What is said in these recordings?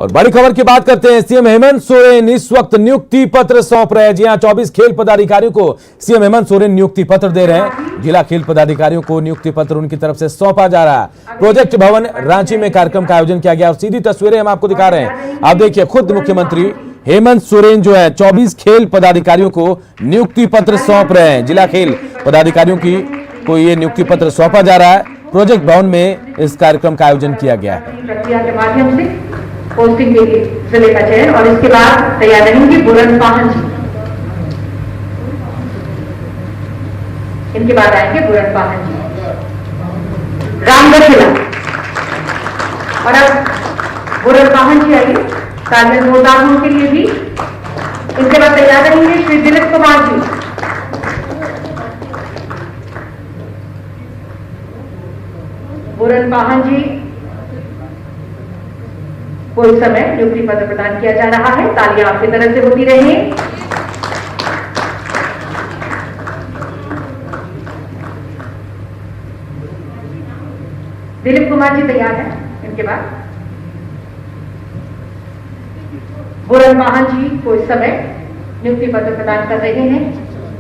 और बड़ी खबर की बात करते हैं। सीएम हेमंत सोरेन इस वक्त नियुक्ति पत्र सौंप रहे हैं। जी हां, 24 खेल पदाधिकारियों को सीएम हेमंत सोरेन नियुक्ति पत्र दे रहे हैं। जिला खेल पदाधिकारियों को नियुक्ति पत्र उनकी तरफ से सौंपा जा रहा है। प्रोजेक्ट भवन रांची में कार्यक्रम का आयोजन किया गया और सीधी तस्वीरें हम आपको दिखा रहे हैं। आप देखिए, खुद मुख्यमंत्री हेमंत सोरेन जो है 24 खेल पदाधिकारियों को नियुक्ति पत्र सौंप रहे हैं। जिला खेल पदाधिकारियों को ये नियुक्ति पत्र सौंपा जा रहा है। प्रोजेक्ट भवन में इस कार्यक्रम का आयोजन किया गया है। प्रक्रिया के माध्यम से पोस्टिंग के लिए जिले का चयन और इसके बाद तैयार रहेंगे बुरन पाहन जी। इनके बाद आएंगे बुरन पाहन जी, रामगढ़ जिला। और अब बुरन पाहन जी आइए, तालियां जोरदार उनके लिए भी। इनके बाद तैयार रहेंगे श्री दिलीप कुमार जी। बुरन पाहन जी को इस समय नियुक्ति पत्र प्रदान किया जा रहा है। तालियां आपकी तरफ से होती रही। दिलीप कुमार जी तैयार हैं। इनके बाद बुरन पाहन जी को इस समय नियुक्ति पत्र प्रदान कर रहे हैं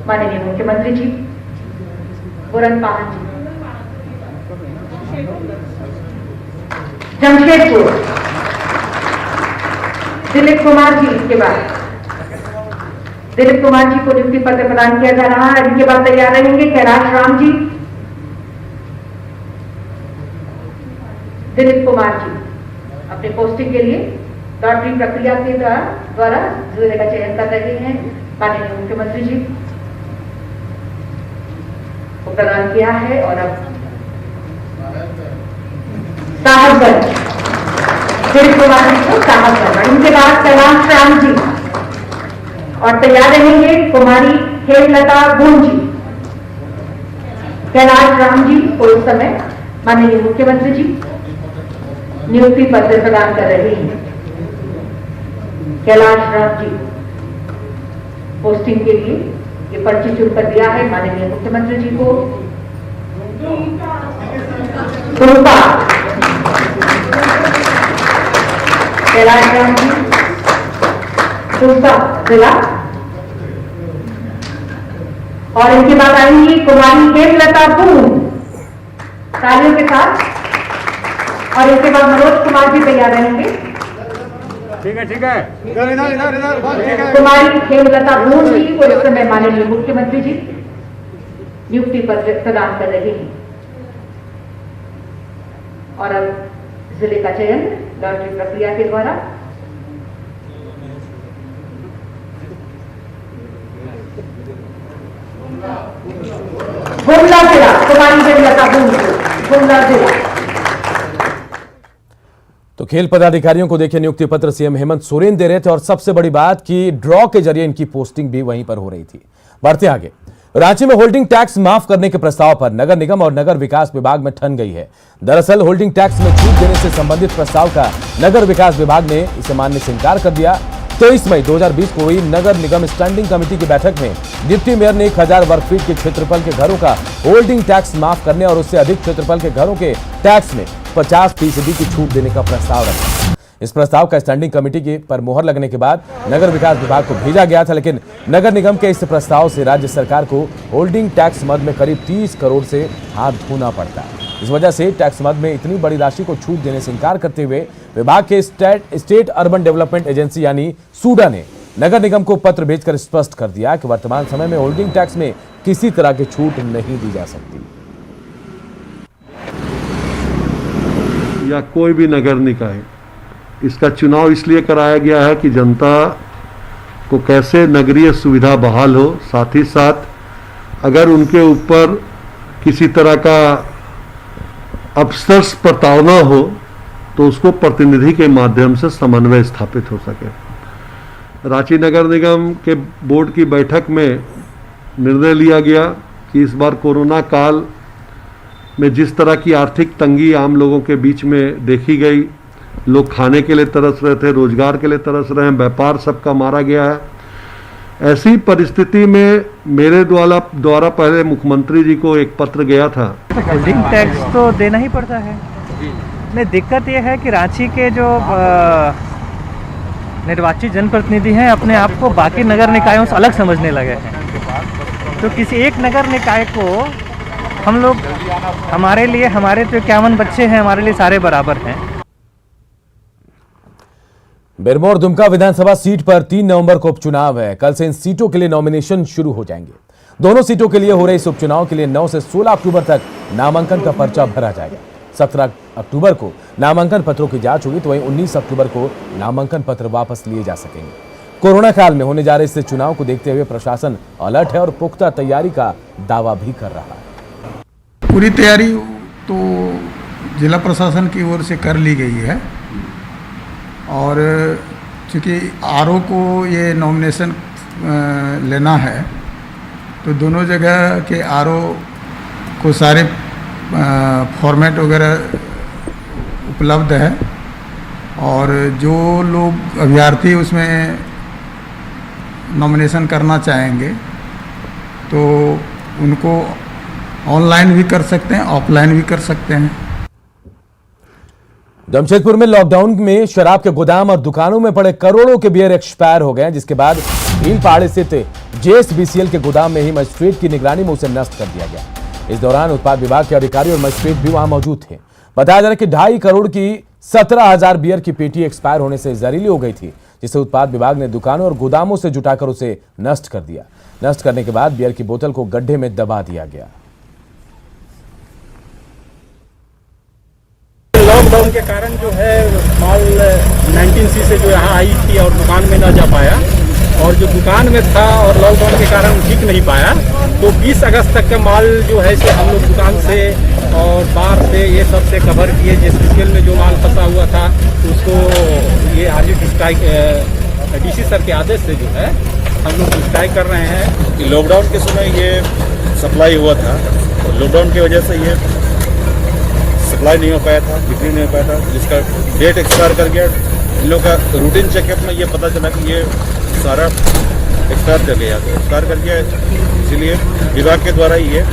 माननीय मुख्यमंत्री जी। बुरन पाहन जी, जमशेदपुर दिलीप कुमार जी। के बाद दिलीप कुमार जी को नियुक्ति पत्र प्रदान किया जा रहा है। इनके बाद तैयार रहेंगे कैलाश राम जी। दिलीप कुमार जी अपने पोस्टिंग के लिए लॉटरी प्रक्रिया के द्वारा जिले का चयन कर रहे हैं। माननीय मुख्यमंत्री जी को प्रदान किया है। और अब साहबगंज दिलीप कुमार जी को साहबगंज। इनके बाद कैलाश राम जी और तैयार रहेंगे कुमारी हेमलता गुण जी। कैलाश राम जी को इस समय माननीय मुख्यमंत्री जी नियुक्ति पत्र प्रदान कर रहे हैं। कैलाश राम जी पोस्टिंग के लिए ये पर्ची चुनकर दिया है माननीय मुख्यमंत्री जी को। कैलाश राम जी जिला। और इनके बाद आएंगी कुमारी हेमलता गुण, तालियों के साथ। और इसके बाद मनोज कुमार जी तैयार रहेंगे। ठीक है। कुमारी हेमलता गुण जी को इस समय माननीय मुख्यमंत्री जी नियुक्ति पत्र प्रदान कर रहे हैं। और अब जिले का चयन लॉटरी प्रक्रिया के द्वारा गुमला जिला। कुमारी हेमलता गुण गुमला जिला। तो खेल पदाधिकारियों को देखिए नियुक्ति पत्र सीएम हेमंत सोरेन दे रहे थे और सबसे बड़ी बात कि ड्रॉ के जरिए इनकी पोस्टिंग भी वहीं पर हो रही थी। बढ़ते आगे, रांची में होल्डिंग टैक्स माफ करने के प्रस्ताव पर नगर निगम और नगर विकास विभाग में ठन गई है। दरअसल होल्डिंग टैक्स में छूट देने से संबंधित प्रस्ताव का नगर विकास विभाग ने इसे मानने से इंकार कर दिया। 23 मई 2020 को हुई नगर निगम स्टैंडिंग कमेटी की बैठक में डिप्टी मेयर ने 1000 वर्ग फीट के क्षेत्रफल के घरों का होल्डिंग टैक्स माफ करने और उससे अधिक क्षेत्रफल के घरों के टैक्स में 50% की छूट देने का प्रस्ताव रखा। इस प्रस्ताव का स्टैंडिंग कमेटी पर मोहर लगने के बाद नगर विकास विभाग को भेजा गया था, लेकिन नगर निगम के इस प्रस्ताव से राज्य सरकार को होल्डिंग टैक्स मद में करीब 30 करोड़ से हाथ धोना पड़ता है। इस वजह से टैक्स मद में इतनी बड़ी राशि को छूट देने से इंकार करते हुए विभाग के स्टेट अर्बन डेवलपमेंट एजेंसी यानी सूडा ने नगर निगम को पत्र भेजकर स्पष्ट कर दिया कि वर्तमान समय में होल्डिंग टैक्स में किसी तरह की छूट नहीं दी जा सकती। या कोई भी नगर निकाय, इसका चुनाव इसलिए कराया गया है कि जनता को कैसे नगरीय सुविधा बहाल हो, साथ ही साथ अगर उनके ऊपर किसी तरह का अफसर्स प्रताड़ना हो तो उसको प्रतिनिधि के माध्यम से समन्वय स्थापित हो सके। रांची नगर निगम के बोर्ड की बैठक में निर्णय लिया गया कि इस बार कोरोना काल में जिस तरह की आर्थिक तंगी आम लोगों के बीच में देखी गई, लोग खाने के लिए तरस रहे थे, रोजगार के लिए तरस रहे हैं, व्यापार सबका मारा गया है। ऐसी परिस्थिति में मेरे द्वारा पहले मुख्यमंत्री जी को एक पत्र गया था। होल्डिंग टैक्स तो देना ही पड़ता है। नहीं, दिक्कत ये है कि रांची के जो निर्वाचित जनप्रतिनिधि हैं अपने आप को बाकी नगर निकायों से अलग समझने लगे हैं। तो किसी एक नगर निकाय को हम लोग, हमारे लिए, हमारे तो 51 बच्चे हैं, हमारे लिए सारे बराबर हैं। बेरमो और दुमका विधानसभा सीट पर 3 नवंबर को उपचुनाव है। कल से इन सीटों के लिए नॉमिनेशन शुरू हो जाएंगे। दोनों सीटों के लिए हो रहे इस उपचुनाव के लिए 9 से 16 अक्टूबर तक नामांकन का पर्चा भरा जाएगा। 17 अक्टूबर को नामांकन पत्रों की जांच होगी, तो वहीं 19 अक्टूबर को नामांकन पत्र वापस लिए जा सकेंगे। कोरोना काल में होने जा रहे इस चुनाव को देखते हुए प्रशासन अलर्ट है और पुख्ता तैयारी का दावा भी कर रहा है। पूरी तैयारी तो जिला प्रशासन की ओर से कर ली गई है और चूँकि आरओ को ये नॉमिनेशन लेना है तो दोनों जगह के आरओ को सारे फॉर्मेट वगैरह उपलब्ध है और जो लोग अभ्यर्थी उसमें नॉमिनेशन करना चाहेंगे तो उनको ऑनलाइन भी कर सकते हैं, ऑफलाइन भी कर सकते हैं। जमशेदपुर में लॉकडाउन में शराब के गोदाम और दुकानों में पड़े करोड़ों के बियर एक्सपायर हो गए, जिसके बाद भील पहाड़ी स्थित जेएसबीसीएल के गोदाम में ही मजिस्ट्रेट की निगरानी में उसे नष्ट कर दिया गया। इस दौरान उत्पाद विभाग के अधिकारी और मजिस्ट्रेट भी वहां मौजूद थे। बताया जा रहा है कि 2.5 करोड़ की 17,000 बियर की पेटी एक्सपायर होने से जहरीली हो गई थी, जिसे उत्पाद विभाग ने दुकानों और गोदामों से जुटाकर उसे नष्ट कर दिया। नष्ट करने के बाद बियर की बोतल को गड्ढे में दबा दिया गया। लॉकडाउन के कारण जो है माल 19C से जो यहाँ आई थी और दुकान में न जा पाया, और जो दुकान में था और लॉकडाउन के कारण ठीक नहीं पाया, तो 20 अगस्त तक का माल जो है से हम लोग दुकान से और बार से ये सब से कवर किए। जेएसबीसीएल में जो माल फंसा हुआ था उसको ये आरजी स्ट्राइक डीसी सर के आदेश से जो है हम लोग स्ट्राइक कर रहे हैं। कि लॉकडाउन के समय ये सप्लाई हुआ था, तो लॉकडाउन की वजह से ये सप्लाई नहीं हो पाया था, बिक्री नहीं हो पाया था, जिसका डेट एक्सपायर कर गया। इन लोग का रूटीन चेकअप में ये पता चला कि ये सारा एक्सपायर कर गया, तो एक्सपायर कर गया, इसीलिए विभाग के द्वारा ये।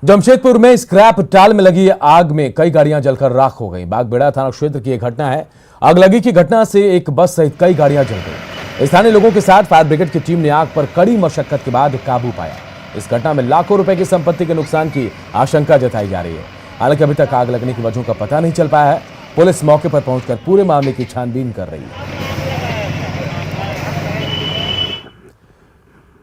जमशेदपुर में स्क्रैप टाल में लगी आग में कई गाड़ियां जलकर राख हो गई। बागबेड़ा थाना क्षेत्र की यह घटना है। आगलगी की घटना से एक बस सहित कई गाड़ियां जल गई। स्थानीय लोगों के साथ फायर ब्रिगेड की टीम ने आग पर कड़ी मशक्कत के बाद काबू पाया। इस घटना में लाखों रुपए की संपत्ति के नुकसान की आशंका जताई जा रही है। हालांकि अभी तक आग लगने की वजहों का पता नहीं चल पाया है। पुलिस मौके पर पहुंचकर पूरे मामले की छानबीन कर रही है।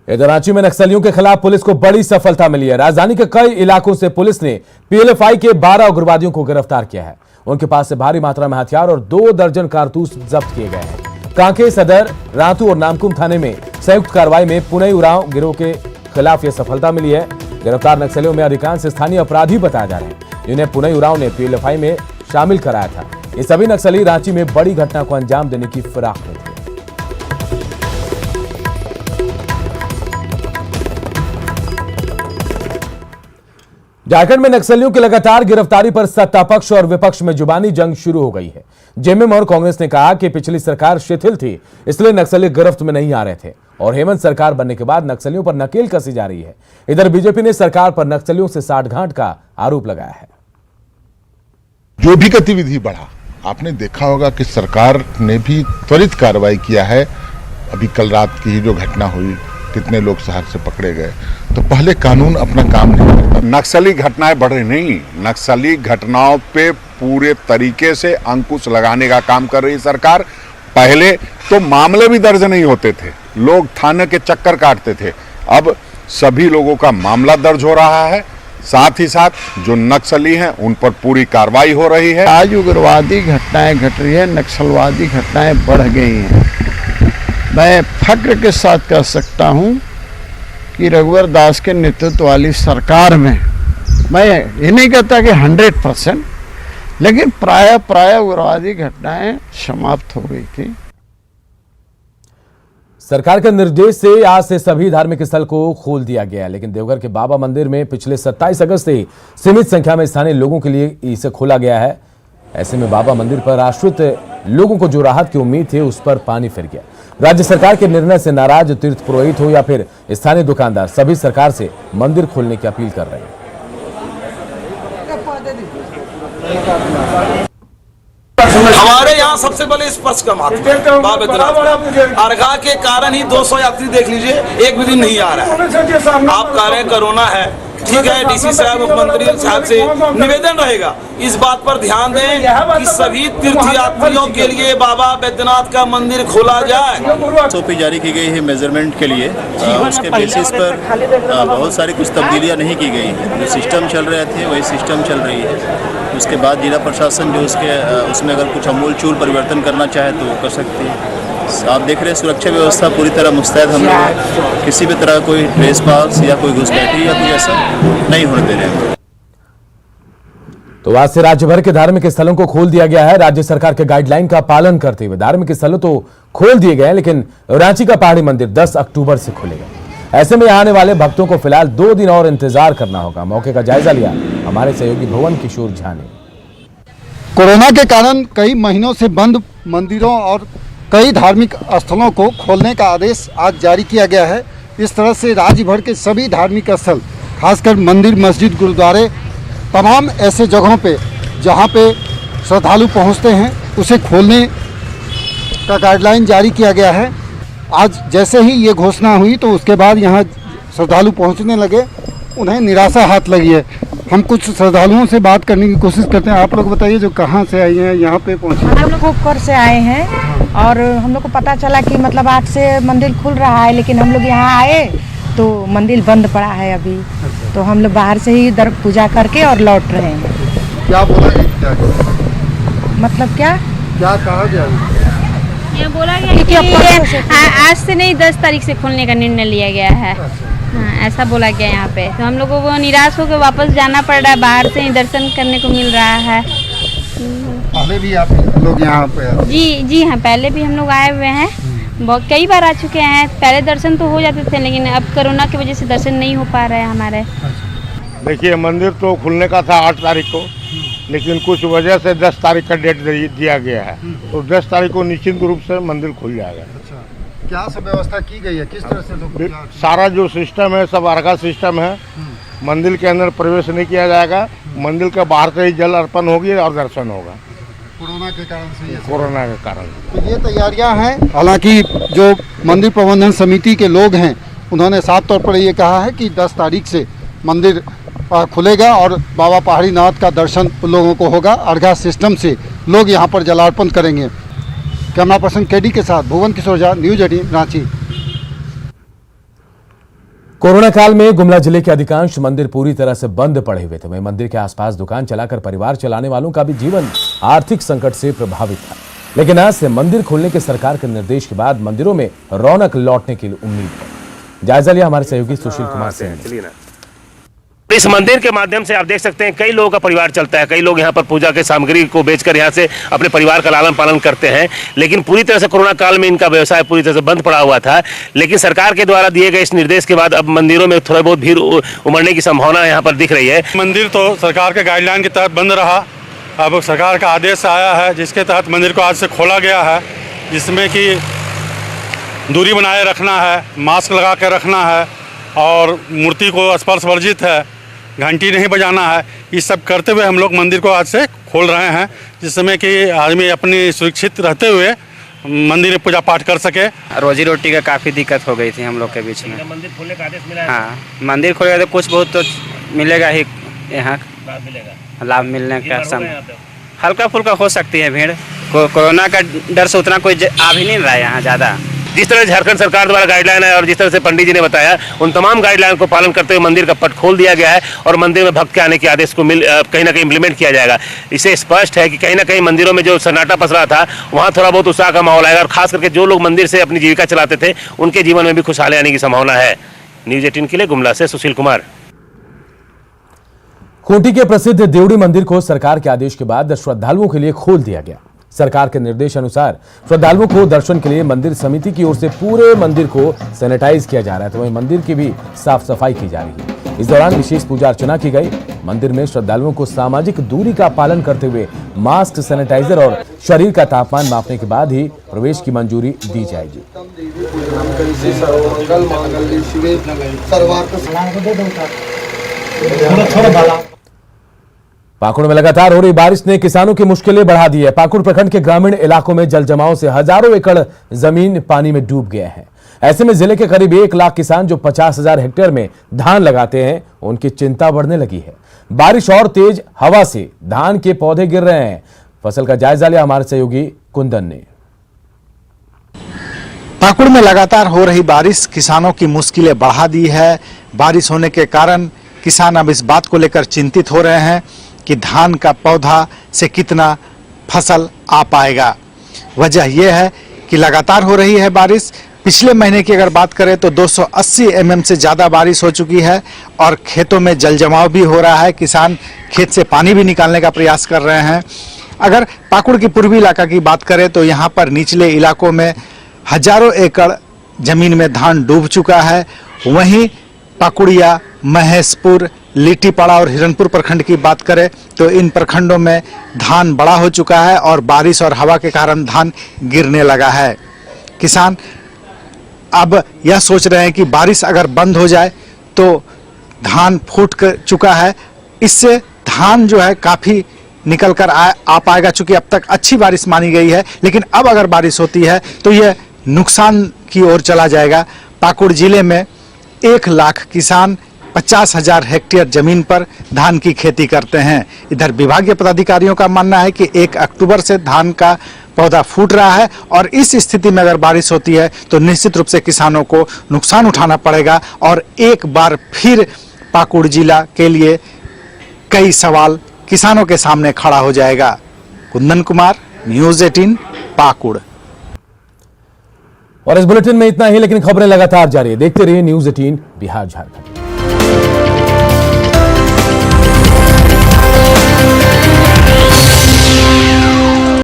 इधर रांची में नक्सलियों के खिलाफ पुलिस को बड़ी सफलता मिली है। राजधानी के कई इलाकों से पुलिस ने पीएलएफआई के 12 उग्रवादियों को गिरफ्तार किया है। उनके पास से भारी मात्रा में हथियार और 2 दर्जन कारतूस जब्त किए गए हैं। कांके, सदर, रातू और नामकुम थाने में संयुक्त कार्रवाई में पुनई उरांव गिरोह के खिलाफ यह सफलता मिली है। गिरफ्तार नक्सलियों में अधिकांश स्थानीय अपराधी बताए जा रहे हैं, जिन्हें पुनई उरांव ने पीएलएफआई में शामिल कराया था। ये सभी नक्सली रांची में बड़ी घटना को अंजाम देने की फिराक में थे। झारखंड में नक्सलियों की लगातार गिरफ्तारी पर सत्ता पक्ष और विपक्ष में जुबानी जंग शुरू हो गई है। जेएमएम और कांग्रेस ने कहा कि पिछली सरकार शिथिल थी, इसलिए नक्सली गिरफ्त में नहीं आ रहे थे, और हेमंत सरकार बनने के बाद नक्सलियों पर नकेल कसी जा रही है। इधर बीजेपी ने सरकार पर नक्सलियों से साठगांठ का आरोप लगाया है। जो भी गतिविधि बढ़ा, आपने देखा होगा कि सरकार ने भी त्वरित कार्रवाई किया है। अभी कल रात की जो घटना हुई, कितने लोग शहर से पकड़े गए, तो पहले कानून अपना काम नहीं करता। नक्सली घटनाएं बढ़ रही नहीं, नक्सली घटनाओं पे पूरे तरीके से अंकुश लगाने का काम कर रही सरकार। पहले तो मामले भी दर्ज नहीं होते थे, लोग थाने के चक्कर काटते थे, अब सभी लोगों का मामला दर्ज हो रहा है। साथ ही साथ जो नक्सली हैं उन पर पूरी कार्रवाई हो रही है। आज उग्रवादी घटनाएं घट रही है, नक्सलवादी घटनाएं बढ़ गई हैं। मैं फक्र के साथ कह सकता हूं कि रघुवर दास के नेतृत्व वाली सरकार में, मैं ये नहीं कहता कि 100%, लेकिन प्राय उग्रवादी घटनाएं समाप्त हो गई थी। सरकार के निर्देश से आज से सभी धार्मिक स्थल को खोल दिया गया, लेकिन देवघर के बाबा मंदिर में पिछले 27 अगस्त से सीमित संख्या में स्थानीय लोगों के लिए इसे खोला गया है। ऐसे में बाबा मंदिर पर आश्रित लोगों को जो राहत की उम्मीद थी, उस पर पानी फिर गया। राज्य सरकार के निर्णय से नाराज तीर्थ पुरोहित हो या फिर स्थानीय दुकानदार, सभी सरकार से मंदिर खोलने की अपील कर रहे हैं। हमारे यहाँ सबसे पहले स्पर्श का महत्व है। बाबा बैद्यनाथ अर्घा के कारण ही 200 यात्री देख लीजिए, एक भी दिन नहीं आ रहा है। आप कह रहे हैं कोरोना है, ठीक है, डीसी साहब मुख्यमंत्री साहब से निवेदन रहेगा इस बात पर ध्यान दें कि सभी तीर्थयात्रियों के लिए बाबा बैद्यनाथ का मंदिर खोला जाए। SOP जारी की गई है मेजरमेंट के लिए, उसके बेसिस पर बहुत सारी कुछ तब्दीलियां नहीं की गई हैं। जो सिस्टम चल रहे थे वही सिस्टम चल रही है। उसके बाद जिला प्रशासन जो उसमें अगर कुछ अमूलचूल परिवर्तन करना चाहे तो वो कर सकती है। आप देख रहे हैं सुरक्षा व्यवस्था पूरी तरह मुस्तैद हम लोग हैं, किसी भी तरह कोई ट्रेस पास या कोई घुसपैठी या कोई ऐसा नहीं होने दे रहे हैं। तो आज से राज्य भर के धार्मिक स्थलों को खोल दिया गया है। राज्य सरकार के गाइडलाइन का पालन करते हुए धार्मिक स्थलों तो खोल दिए गए हैं, लेकिन रांची का पहाड़ी मंदिर 10 अक्टूबर से खुलेगा। ऐसे में आने वाले भक्तों को फिलहाल 2 दिन और इंतजार करना होगा। मौके का जायजा लिया हमारे सहयोगी भुवन किशोर झा ने। कोरोना के कारण कई महीनों से बंद मंदिरों और कई धार्मिक स्थलों को खोलने का आदेश आज जारी किया गया है। इस तरह से राज्य भर के सभी धार्मिक स्थल, खासकर मंदिर, मस्जिद, गुरुद्वारे, तमाम ऐसे जगहों पे जहां पे श्रद्धालु पहुंचते हैं उसे खोलने का गाइडलाइन जारी किया गया है। आज जैसे ही ये घोषणा हुई तो उसके बाद यहाँ श्रद्धालु पहुंचने लगे, उन्हें निराशा हाथ लगी है। हम कुछ श्रद्धालुओं से बात करने की कोशिश करते हैं। आप लोग बताइए, जो कहाँ से आई हैं, यहाँ पे पहुँचे? हम लोग उपकर से आए हैं और हम लोग को पता चला कि मतलब आज से मंदिर खुल रहा है, लेकिन हम लोग यहाँ आए तो मंदिर बंद पड़ा है अभी। तो हम लोग बाहर से ही दर पूजा करके और लौट रहे हैं। क्या बोला गया? मतलब क्या कहा गया? ये बोला गया कि आज से नहीं 10 तारीख से खोलने का निर्णय लिया गया है। हाँ, ऐसा बोला गया यहाँ पे। तो हम लोगों को निराश होकर वापस जाना पड़ रहा है, बाहर से ही दर्शन करने को मिल रहा है। पहले भी आप लोग यहाँ पे? जी हाँ, पहले भी हम लोग आए हुए हैं, बहुत कई बार आ चुके हैं। पहले दर्शन तो हो जाते थे, लेकिन अब कोरोना की वजह से दर्शन नहीं हो पा रहे हैं हमारे। देखिए, मंदिर तो खुलने का था 8 तारीख को, लेकिन कुछ वजह से 10 तारीख का डेट दिया गया है। तो 10 तारीख को निश्चित रूप से मंदिर खुल जाएगा। अच्छा, क्या सब व्यवस्था की गई है? किस तरह से लोग? सारा जो सिस्टम है सब अर्घा सिस्टम है। मंदिर के अंदर प्रवेश नहीं किया जाएगा, मंदिर के बाहर से ही जल अर्पण होगी और दर्शन होगा। कोरोना के कारण से? कोरोना के कारण। तो ये तैयारियां हैं। हालांकि जो मंदिर प्रबंधन समिति के लोग हैं उन्होंने साफ तौर पर ये कहा है कि 10 तारीख से मंदिर खुलेगा और बाबा पहाड़ी नाथ का दर्शन लोगों को होगा। अर्घा सिस्टम से लोग यहाँ पर जलार्पण करेंगे। कैमरा पर्सन केडी के साथ भुवन किशोर झा, न्यूज 18 रांची। कोरोना काल में गुमला जिले के अधिकांश मंदिर पूरी तरह से बंद पड़े हुए थे। वहीं मंदिर के आसपास दुकान चलाकर परिवार चलाने वालों का भी जीवन आर्थिक संकट से प्रभावित था। लेकिन आज से मंदिर खोलने के सरकार के निर्देश के बाद मंदिरों में रौनक लौटने की उम्मीद है। जायजा लिया हमारे सहयोगी सुशील कुमार सिंह ने। इस मंदिर के माध्यम से आप देख सकते हैं कई लोगों का परिवार चलता है। कई लोग यहाँ पर पूजा के सामग्री को बेचकर यहाँ से अपने परिवार का लालन पालन करते हैं। लेकिन पूरी तरह से कोरोना काल में इनका व्यवसाय पूरी तरह से बंद पड़ा हुआ था। लेकिन सरकार के द्वारा दिए गए इस निर्देश के बाद अब मंदिरों में थोड़ा बहुत भीड़ उमड़ने की संभावना यहाँ पर दिख रही है। मंदिर तो सरकार के गाइडलाइन के तहत बंद रहा। अब सरकार का आदेश आया है जिसके तहत मंदिर को आज से खोला गया है, जिसमें कि दूरी बनाए रखना है, मास्क लगा कर रखना है और मूर्ति को स्पर्श वर्जित है, घंटी नहीं बजाना है। ये सब करते हुए हम लोग मंदिर को आज से खोल रहे हैं, जिसमें कि आदमी अपनी सुरक्षित रहते हुए मंदिर में पूजा पाठ कर सके। रोजी रोटी का काफ़ी दिक्कत हो गई थी हम लोग के बीच में। मंदिर खोलने का आदेश मिला है? हाँ, मंदिर खोलेगा तो कुछ बहुत तो मिलेगा ही, यहाँ लाभ मिलने का समय हल्का फुल्का हो सकती है भीड़। कोरोना का डर से उतना कोई आ भी नहीं रहा है यहाँ ज़्यादा। जिस तरह झारखंड सरकार द्वारा गाइडलाइन है और जिस तरह से पंडित जी ने बताया, उन तमाम गाइडलाइन को पालन करते हुए मंदिर का पट खोल दिया गया है और मंदिर में भक्त के आने के आदेश को कहीं ना कहीं इम्प्लीमेंट किया जाएगा। इससे स्पष्ट है कि कहीं ना कहीं मंदिरों में जो सन्नाटा पसरा था वहाँ थोड़ा बहुत उत्साह का माहौल आएगा और खास करके जो लोग मंदिर से अपनी जीविका चलाते थे उनके जीवन में भी खुशहाली आने की संभावना है। न्यूज 18 के लिए गुमला से सुशील कुमार। खूंटी के प्रसिद्ध देवड़ी मंदिर को सरकार के आदेश के बाद श्रद्धालुओं के लिए खोल दिया गया। सरकार के निर्देश अनुसार श्रद्धालुओं को दर्शन के लिए मंदिर समिति की ओर से पूरे मंदिर को सैनिटाइज किया जा रहा है, तो वहीं मंदिर की भी साफ सफाई की जा रही है। इस दौरान विशेष पूजा अर्चना की गई। मंदिर में श्रद्धालुओं को सामाजिक दूरी का पालन करते हुए मास्क, सैनिटाइजर और शरीर का तापमान मापने के बाद ही प्रवेश की मंजूरी दी जाएगी। पाकुड़ में लगातार हो रही बारिश ने किसानों की मुश्किलें बढ़ा दी है। पाकुड़ प्रखंड के ग्रामीण इलाकों में जल जमाव से हजारों एकड़ जमीन पानी में डूब गए हैं। ऐसे में जिले के करीब 1 लाख किसान जो 50,000 हेक्टेयर में धान लगाते हैं, उनकी चिंता बढ़ने लगी है। बारिश और तेज हवा से धान के पौधे गिर रहे हैं। फसल का जायजा लिया हमारे सहयोगी कुंदन ने। पाकुड़ में लगातार हो रही बारिश किसानों की मुश्किलें बढ़ा दी है। बारिश होने के कारण किसान अब इस बात को लेकर चिंतित हो रहे हैं कि धान का पौधा से कितना फसल आ पाएगा। वजह यह है कि लगातार हो रही है बारिश। पिछले महीने की अगर बात करें तो 280 mm से ज़्यादा बारिश हो चुकी है और खेतों में जल जमाव भी हो रहा है। किसान खेत से पानी भी निकालने का प्रयास कर रहे हैं। अगर पाकुड़ की पूर्वी इलाका की बात करें तो यहाँ पर निचले इलाकों में हजारों एकड़ जमीन में धान डूब चुका है। वहीं पाकुड़िया, महेशपुर, लिट्टीपाड़ा और हिरनपुर प्रखंड की बात करें तो इन प्रखंडों में धान बड़ा हो चुका है और बारिश और हवा के कारण धान गिरने लगा है। किसान अब यह सोच रहे हैं कि बारिश अगर बंद हो जाए तो धान फूट चुका है, इससे धान जो है काफ़ी निकल कर आ पाएगा। चूंकि अब तक अच्छी बारिश मानी गई है, लेकिन अब अगर बारिश होती है तो यह नुकसान की ओर चला जाएगा। पाकुड़ जिले में 1 लाख किसान 50,000 हेक्टेयर जमीन पर धान की खेती करते हैं। इधर विभागीय पदाधिकारियों का मानना है कि 1 अक्टूबर से धान का पौधा फूट रहा है और इस स्थिति में अगर बारिश होती है तो निश्चित रूप से किसानों को नुकसान उठाना पड़ेगा और एक बार फिर पाकुड़ जिला के लिए कई सवाल किसानों के सामने खड़ा हो जाएगा। कुंदन कुमार, न्यूज़ 18, पाकुड़। और इस बुलेटिन में इतना ही, लेकिन खबरें लगातार जारी है। देखते रहिए न्यूज़ 18 बिहार झारखंड।